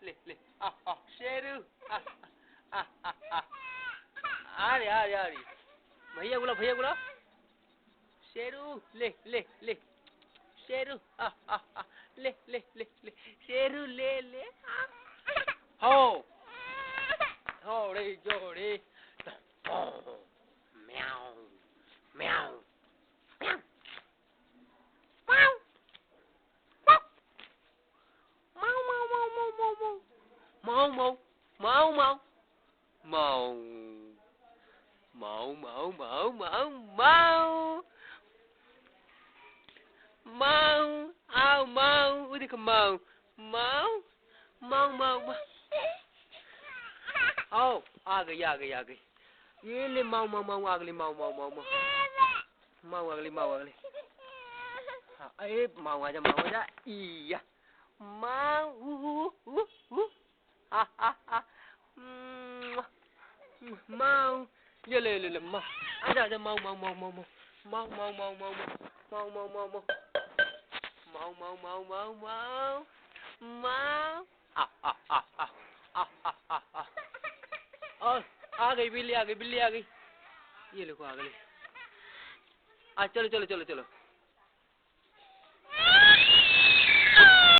ले शेरू आ रही भैया बोला शेरू ले शेरू ले शेरू ले हो रे जोड़े म्याऊ म्याऊ आ गई ये ले माऊ अगली माऊ अगली हाँ ए माऊ आजा इया माऊ माऊ ये ले माऊ आजा माऊ आ गई बिल्ली आ गई ये देखो आ गई चलो